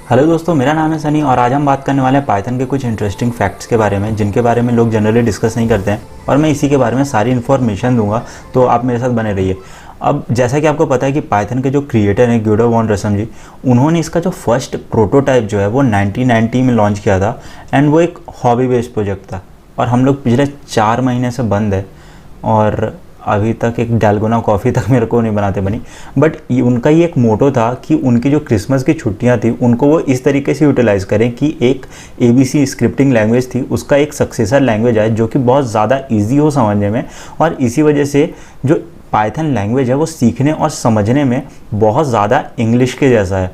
Hello दोस्तों, मेरा नाम है सनी और आज हम बात करने वाले हैं पाइथन के कुछ इंटरेस्टिंग फैक्ट्स के बारे में जिनके बारे में लोग जनरली डिस्कस नहीं करते हैं और मैं इसी के बारे में सारी इन्फॉर्मेशन दूंगा, तो आप मेरे साथ बने रहिए। अब जैसा कि आपको पता है कि पाइथन के जो क्रिएटर हैं ग्यूडो वॉन रसम जी, उन्होंने इसका जो फर्स्ट प्रोटोटाइप जो है वो 1990 में लॉन्च किया था एंड वो एक हॉबी बेस्ड प्रोजेक्ट था और हम लोग पिछले 4 महीने से बंद है और अभी तक एक डालगोना कॉफ़ी तक मेरे को नहीं बनाते बनी। बट उनका ये एक मोटो था कि उनकी जो क्रिसमस की छुट्टियां थी उनको वो इस तरीके से यूटिलाइज़ करें कि एक ABC स्क्रिप्टिंग लैंग्वेज थी उसका एक सक्सेसर लैंग्वेज आए जो कि बहुत ज़्यादा ईजी हो समझने में, और इसी वजह से जो पाइथन लैंग्वेज है वो सीखने और समझने में बहुत ज़्यादा इंग्लिश के जैसा है।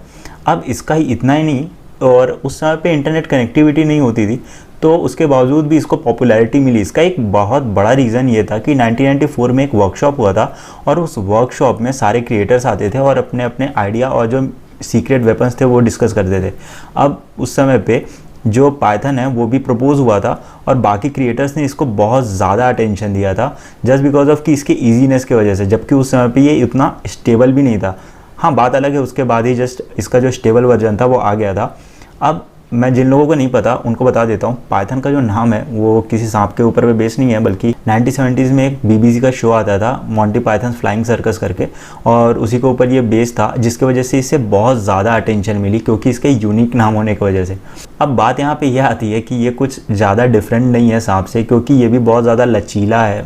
अब इसका ही इतना ही नहीं, और उस समय पे इंटरनेट कनेक्टिविटी नहीं होती थी तो उसके बावजूद भी इसको पॉपुलैरिटी मिली। इसका एक बहुत बड़ा रीज़न ये था कि 1994 में एक वर्कशॉप हुआ था और उस वर्कशॉप में सारे क्रिएटर्स आते थे और अपने अपने आइडिया और जो सीक्रेट वेपन्स थे वो डिस्कस करते थे। अब उस समय पे जो पाइथन है वो भी प्रपोज हुआ था और बाकी क्रिएटर्स ने इसको बहुत ज़्यादा अटेंशन दिया था जस्ट बिकॉज ऑफ कि इसके ईजीनेस की वजह से, जबकि उस समय पे ये इतना स्टेबल भी नहीं था। हाँ, बात अलग है, उसके बाद ही जस्ट इसका जो स्टेबल वर्जन था वो आ गया था। अब मैं जिन लोगों को नहीं पता उनको बता देता हूँ, पाइथन का जो नाम है वो किसी सांप के ऊपर पे बेस नहीं है, बल्कि 1970s में एक BBC का शो आता था मॉन्टी पाइथन फ्लाइंग सर्कस करके, और उसी के ऊपर ये बेस था जिसकी वजह से इसे बहुत ज़्यादा अटेंशन मिली क्योंकि इसके यूनिक नाम होने की वजह से। अब बात यहाँ पे यह आती है कि ये कुछ ज़्यादा डिफरेंट नहीं है सांप से, क्योंकि ये भी बहुत ज़्यादा लचीला है,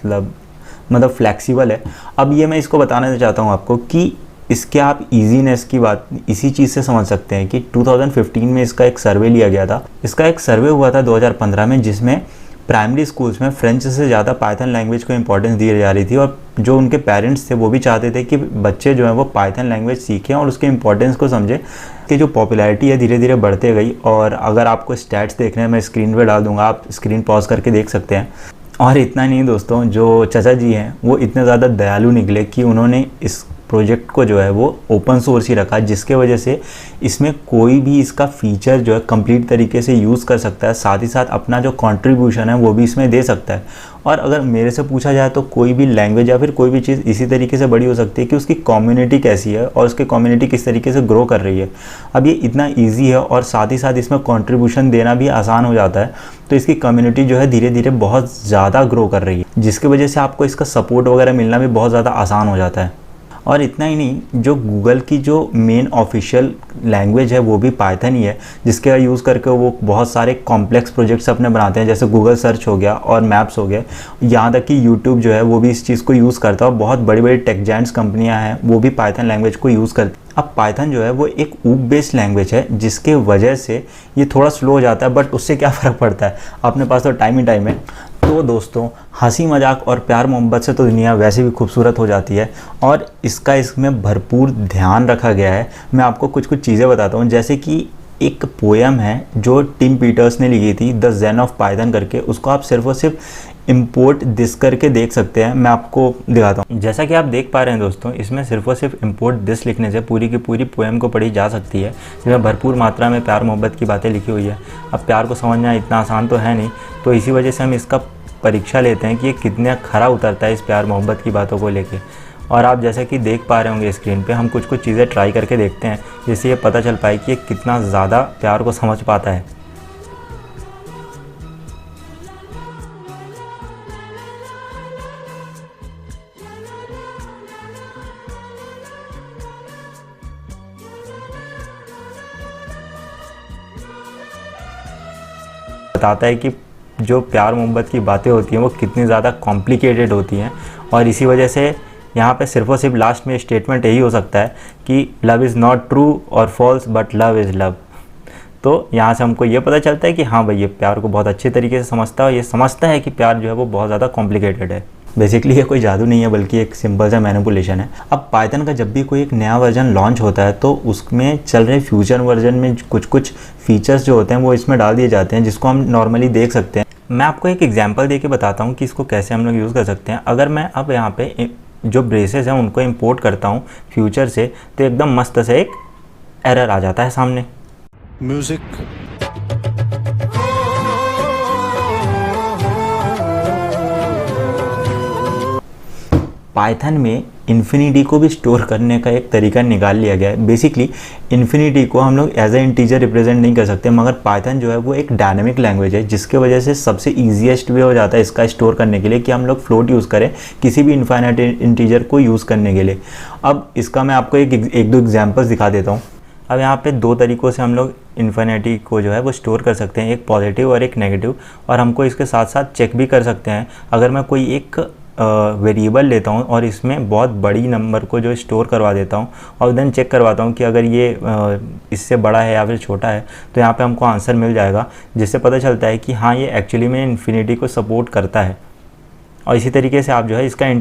मतलब फ्लैक्सीबल है। अब ये मैं इसको बताना चाहता हूँ आपको कि इसके आप इजीनेस की बात इसी चीज़ से समझ सकते हैं कि 2015 में इसका एक सर्वे लिया गया था। इसका एक सर्वे हुआ था 2015 में जिसमें प्राइमरी स्कूल्स में फ्रेंच से ज़्यादा पाइथन लैंग्वेज को इंपॉर्टेंस दी जा रही थी, और जो उनके पेरेंट्स थे वो भी चाहते थे कि बच्चे जो हैं वो पाइथन लैंग्वेज सीखें और उसके इंपॉर्टेंस को समझें। कि जो पॉपुलैरिटी है धीरे धीरे बढ़ते गई, और अगर आपको स्टैट्स देखने हैं मैं स्क्रीन पर डाल दूँगा, आप स्क्रीन पॉज करके देख सकते हैं। और इतना नहीं दोस्तों, जो चाचा जी हैं वो इतने ज़्यादा दयालु निकले कि उन्होंने इस प्रोजेक्ट को जो है वो ओपन सोर्स ही रखा, जिसके वजह से इसमें कोई भी इसका फीचर जो है कंप्लीट तरीके से यूज़ कर सकता है, साथ ही साथ अपना जो कंट्रीब्यूशन है वो भी इसमें दे सकता है। और अगर मेरे से पूछा जाए तो कोई भी लैंग्वेज या फिर कोई भी चीज़ इसी तरीके से बड़ी हो सकती है कि उसकी कम्युनिटी कैसी है और उसकी कम्युनिटी किस तरीके से ग्रो कर रही है। अब ये इतना ईजी है और साथ ही साथ इसमें कंट्रीब्यूशन देना भी आसान हो जाता है, तो इसकी कम्युनिटी जो है धीरे धीरे बहुत ज़्यादा ग्रो कर रही है, जिसकी वजह से आपको इसका सपोर्ट वगैरह मिलना भी बहुत ज़्यादा आसान हो जाता है। और इतना ही नहीं, जो गूगल की जो मेन ऑफिशियल लैंग्वेज है वो भी पाइथन ही है, जिसके यूज़ करके वो बहुत सारे कॉम्प्लेक्स प्रोजेक्ट्स अपने बनाते हैं, जैसे गूगल सर्च हो गया और मैप्स हो गया। यहाँ तक कि यूट्यूब जो है वो भी इस चीज़ को यूज़ करता है और बहुत बड़ी बड़ी टेक जायंट्स कंपनियाँ हैं वो भी पाइथन लैंग्वेज को यूज़ करती हैं। अब पाइथन जो है वो एक ऊप बेस्ड लैंग्वेज है जिसके वजह से ये थोड़ा स्लो हो जाता है, बट उससे क्या फ़र्क पड़ता है, अपने पास तो टाइम ही टाइम है। तो दोस्तों, हंसी मजाक और प्यार मोहब्बत से तो दुनिया वैसे भी खूबसूरत हो जाती है और इसमें भरपूर ध्यान रखा गया है। मैं आपको कुछ कुछ चीज़ें बताता हूँ, जैसे कि एक पोएम है जो टिम पीटर्स ने लिखी थी, द जेन ऑफ पाइथन करके, उसको आप सिर्फ और सिर्फ इम्पोर्ट दिस करके देख सकते हैं। मैं आपको दिखाता हूँ। जैसा कि आप देख पा रहे हैं दोस्तों, इसमें सिर्फ और सिर्फ इम्पोर्ट दिस लिखने से पूरी की पूरी पोएम को पढ़ी जा सकती है, जिसमें भरपूर मात्रा में प्यार मोहब्बत की बातें लिखी हुई है। अब प्यार को समझना इतना आसान तो है नहीं, तो इसी वजह से हम इसका परीक्षा लेते हैं कि ये कितना खरा उतरता है इस प्यार मोहब्बत की बातों को लेके। और आप जैसा कि देख पा रहे होंगे स्क्रीन पे, हम कुछ कुछ चीज़ें ट्राई करके देखते हैं जिससे ये पता चल पाए कि ये कितना ज़्यादा प्यार को समझ पाता है। बताता है कि जो प्यार मोहब्बत की बातें होती हैं वो कितनी ज़्यादा कॉम्प्लिकेटेड होती हैं, और इसी वजह से यहाँ पे सिर्फ और सिर्फ लास्ट में स्टेटमेंट यही हो सकता है कि लव इज़ नॉट ट्रू और false but love is love. तो यहाँ से हमको ये पता चलता है कि हाँ भाई, ये प्यार को बहुत अच्छे तरीके से समझता है और ये समझता है कि प्यार जो है वो बहुत ज़्यादा कॉम्प्लिकेटेड है। बेसिकली ये कोई जादू नहीं है बल्कि एक सिंपल सा मैनिपुलेशन है। अब पाइथन का जब भी कोई एक नया वर्जन लॉन्च होता है तो उसमें चल रहे फ्यूचर वर्जन में कुछ कुछ फीचर्स जो होते हैं वो इसमें डाल दिए जाते हैं, जिसको हम नॉर्मली देख सकते हैं। मैं आपको एक एग्जांपल देके बताता हूँ कि इसको कैसे हम लोग यूज़ कर सकते हैं। अगर मैं अब यहाँ पे जो ब्रेसेस हैं उनको इंपोर्ट करता हूँ फ्यूचर से, तो एकदम मस्त से एक एरर आ जाता है सामने। म्यूजिक पाइथन में इन्फिनिटी को भी स्टोर करने का एक तरीका निकाल लिया गया है। बेसिकली इन्फिनिटी को हम लोग एज ए इंटीजर रिप्रेजेंट नहीं कर सकते, मगर पाइथन जो है वो एक डायनामिक लैंग्वेज है, जिसके वजह से सबसे ईजीएस्ट वे हो जाता है इसका स्टोर करने के लिए कि हम लोग फ्लोट यूज़ करें किसी भी इनफाइनाइट इंटीजर को यूज़ करने के लिए। अब इसका मैं आपको एक दो एग्जाम्पल्स दिखा देता हूँ। अब यहाँ पे दो तरीक़ों से हम लोग इन्फिनिटी को जो है वो स्टोर कर सकते हैं, एक पॉजिटिव और एक नेगेटिव, और हमको इसके साथ साथ चेक भी कर सकते हैं। अगर मैं कोई एक वेरिएबल लेता हूँ और इसमें बहुत बड़ी नंबर को जो स्टोर करवा देता हूँ और देन चेक करवाता हूँ कि अगर ये इससे बड़ा है या फिर छोटा है, तो यहाँ पे हमको आंसर मिल जाएगा, जिससे पता चलता है कि हाँ ये एक्चुअली में इन्फिनिटी को सपोर्ट करता है। और इसी तरीके से आप जो है इसका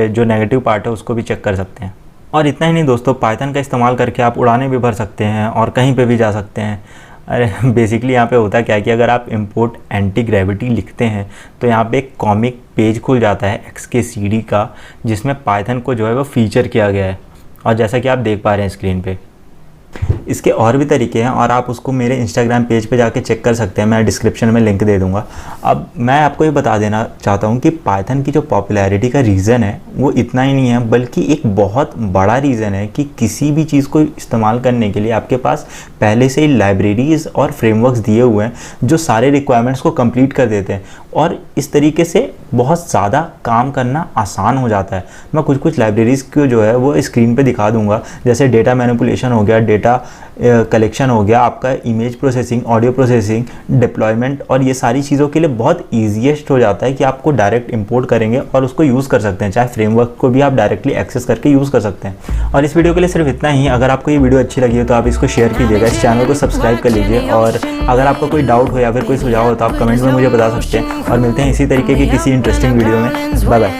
जो नेगेटिव पार्ट है उसको भी चेक कर सकते हैं। और इतना ही नहीं दोस्तों, पाइथन का इस्तेमाल करके आप उड़ाने भी भर सकते हैं और कहीं पे भी जा सकते हैं। अरे बेसिकली यहाँ पे होता क्या है कि अगर आप इंपोर्ट एंटी ग्रेविटी लिखते हैं तो यहाँ पे एक कॉमिक पेज खुल जाता है XKCD का, जिसमें पाइथन को जो है वो फीचर किया गया है, और जैसा कि आप देख पा रहे हैं स्क्रीन पे। इसके और भी तरीके हैं और आप उसको मेरे इंस्टाग्राम पेज पे जाके चेक कर सकते हैं, मैं डिस्क्रिप्शन में लिंक दे दूंगा। अब मैं आपको ये बता देना चाहता हूँ कि पाइथन की जो पॉपुलैरिटी का रीज़न है वो इतना ही नहीं है, बल्कि एक बहुत बड़ा रीज़न है कि किसी भी चीज़ को इस्तेमाल करने के लिए आपके पास पहले से ही लाइब्रेरीज़ और फ्रेमवर्क्स दिए हुए हैं जो सारे रिक्वायरमेंट्स को कंप्लीट कर देते हैं, और इस तरीके से बहुत ज़्यादा काम करना आसान हो जाता है। मैं कुछ लाइब्रेरीज़ को जो है वो स्क्रीन पे दिखा दूंगा, जैसे डेटा मैनिपुलेशन हो गया, डेटा कलेक्शन हो गया, आपका image processing, audio processing, deployment, और ये सारी चीज़ों के लिए बहुत ईजीएस्ट हो जाता है कि आपको डायरेक्ट इंपोर्ट करेंगे और उसको यूज़ कर सकते हैं, चाहे फ्रेमवर्क को भी आप डायरेक्टली एक्सेस करके यूज़ कर सकते हैं। और इस वीडियो के लिए सिर्फ इतना ही। अगर आपको ये वीडियो अच्छी लगी हो तो आप इसको शेयर कीजिएगा, इस चैनल को सब्सक्राइब कर लीजिए, और अगर आपका कोई डाउट हो या फिर कोई सुझाव हो तो आप कमेंट में मुझे बता सकते हैं। और मिलते हैं इसी तरीके की किसी इंटरेस्टिंग वीडियो में। Bye bye.